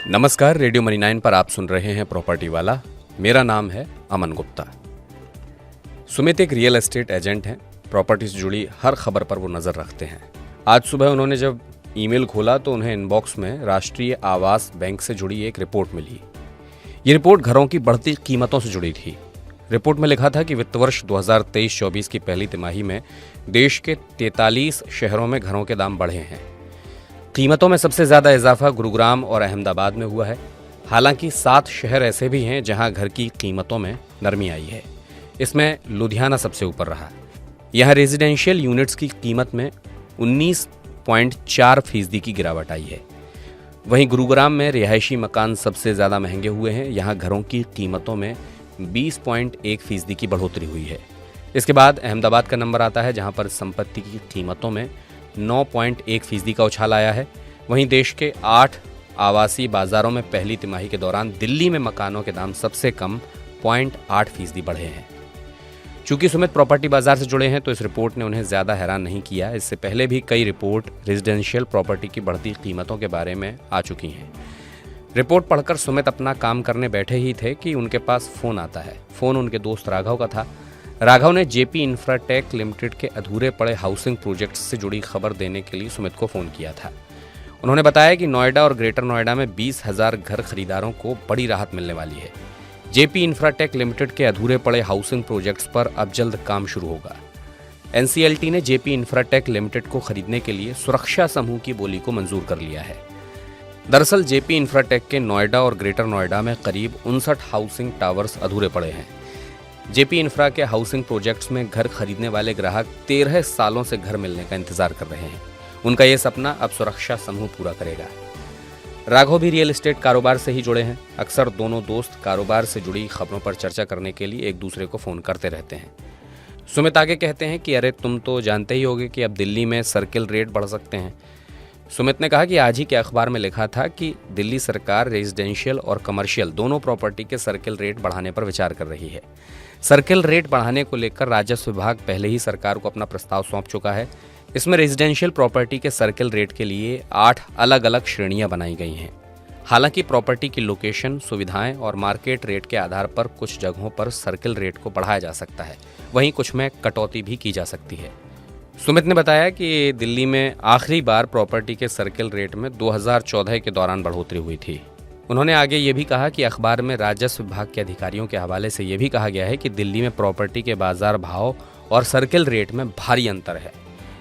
नमस्कार, radio money 9 पर आप सुन रहे हैं प्रॉपर्टी वाला। मेरा नाम है अमन गुप्ता। सुमित एक रियल एस्टेट एजेंट हैं। प्रॉपर्टी से जुड़ी हर खबर पर वो नज़र रखते हैं। आज सुबह उन्होंने जब ईमेल खोला तो उन्हें इनबॉक्स में राष्ट्रीय आवास बैंक से जुड़ी एक रिपोर्ट मिली। ये रिपोर्ट घरों की बढ़ती कीमतों से जुड़ी थी। रिपोर्ट में लिखा था कि वित्त वर्ष 2023-24 की पहली तिमाही में देश के 43 शहरों में घरों के दाम बढ़े हैं। कीमतों में सबसे ज़्यादा इजाफा गुरुग्राम और अहमदाबाद में हुआ है। हालांकि 7 शहर ऐसे भी हैं जहां घर की कीमतों में नरमी आई है। इसमें लुधियाना सबसे ऊपर रहा। यहां रेजिडेंशियल यूनिट्स की कीमत में 19.4% की गिरावट आई है। वहीं गुरुग्राम में रिहायशी मकान सबसे ज़्यादा महंगे हुए हैं। यहाँ घरों की कीमतों में 20.1% की बढ़ोतरी हुई है। इसके बाद अहमदाबाद का नंबर आता है, जहाँ पर संपत्ति की कीमतों में 9.1% का उछाल आया है। वहीं देश के 8 आवासीय बाजारों में पहली तिमाही के दौरान दिल्ली में मकानों के दाम सबसे कम 0.8% बढ़े हैं। चूंकि सुमित प्रॉपर्टी बाजार से जुड़े हैं तो इस रिपोर्ट ने उन्हें ज़्यादा हैरान नहीं किया। इससे पहले भी कई रिपोर्ट रेजिडेंशियल प्रॉपर्टी की बढ़ती कीमतों के बारे में आ चुकी हैं। रिपोर्ट पढ़कर सुमित अपना काम करने बैठे ही थे कि उनके पास फ़ोन आता है। फ़ोन उनके दोस्त राघव का था। राघव ने जेपी इंफ्राटेक लिमिटेड के अधूरे पड़े हाउसिंग प्रोजेक्ट्स से जुड़ी खबर देने के लिए सुमित को फ़ोन किया था। उन्होंने बताया कि नोएडा और ग्रेटर नोएडा में 20,000 घर खरीदारों को बड़ी राहत मिलने वाली है। जेपी इंफ्राटेक लिमिटेड के अधूरे पड़े हाउसिंग प्रोजेक्ट्स पर अब जल्द काम शुरू होगा। एनसीएलटी ने जेपी इंफ्राटेक लिमिटेड को खरीदने के लिए सुरक्षा समूह की बोली को मंजूर कर लिया है। दरअसल जेपी इंफ्राटेक के नोएडा और ग्रेटर नोएडा में करीब 59 हाउसिंग टावर्स अधूरे पड़े हैं। जेपी इंफ्रा के हाउसिंग प्रोजेक्ट्स में घर खरीदने वाले ग्राहक 13 सालों से घर मिलने का इंतजार कर रहे हैं। उनका ये सपना अब सुरक्षा समूह पूरा करेगा। राघव भी रियल एस्टेट कारोबार से ही जुड़े हैं। अक्सर दोनों दोस्त कारोबार से जुड़ी खबरों पर चर्चा करने के लिए एक दूसरे को फ़ोन करते रहते हैं। सुमित आगे कहते हैं कि अरे तुम तो जानते ही होगे कि अब दिल्ली में सर्किल रेट बढ़ सकते हैं। सुमित ने कहा कि आज ही के अखबार में लिखा था कि दिल्ली सरकार रेजिडेंशियल और कमर्शियल दोनों प्रॉपर्टी के सर्किल रेट बढ़ाने पर विचार कर रही है। सर्किल रेट बढ़ाने को लेकर राजस्व विभाग पहले ही सरकार को अपना प्रस्ताव सौंप चुका है। इसमें रेजिडेंशियल प्रॉपर्टी के सर्किल रेट के लिए 8 अलग अलग श्रेणियां बनाई गई हैं। हालांकि प्रॉपर्टी की लोकेशन, सुविधाएं और मार्केट रेट के आधार पर कुछ जगहों पर सर्किल रेट को बढ़ाया जा सकता है, वहीं कुछ में कटौती भी की जा सकती है। सुमित ने बताया कि दिल्ली में आखिरी बार प्रॉपर्टी के सर्किल रेट में 2014 के दौरान बढ़ोतरी हुई थी। उन्होंने आगे ये भी कहा कि अखबार में राजस्व विभाग के अधिकारियों के हवाले से ये भी कहा गया है कि दिल्ली में प्रॉपर्टी के बाजार भाव और सर्किल रेट में भारी अंतर है।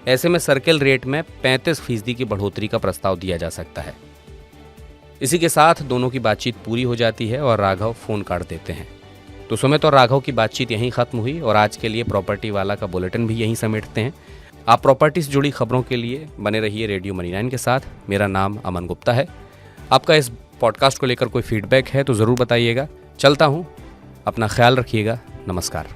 ऐसे में सर्किल रेट में 35% की बढ़ोतरी का प्रस्ताव दिया जा सकता है। इसी के साथ दोनों की बातचीत पूरी हो जाती है और राघव फ़ोन काट देते हैं। तो सुमित और राघव की बातचीत यहीं ख़त्म हुई और आज के लिए प्रॉपर्टी वाला का बुलेटिन भी यहीं समेटते हैं। आप प्रॉपर्टी से जुड़ी खबरों के लिए बने रहिए रेडियो मनी 9 के साथ। मेरा नाम अमन गुप्ता है। आपका इस पॉडकास्ट को लेकर कोई फीडबैक है तो ज़रूर बताइएगा। चलता हूँ, अपना ख्याल रखिएगा। नमस्कार।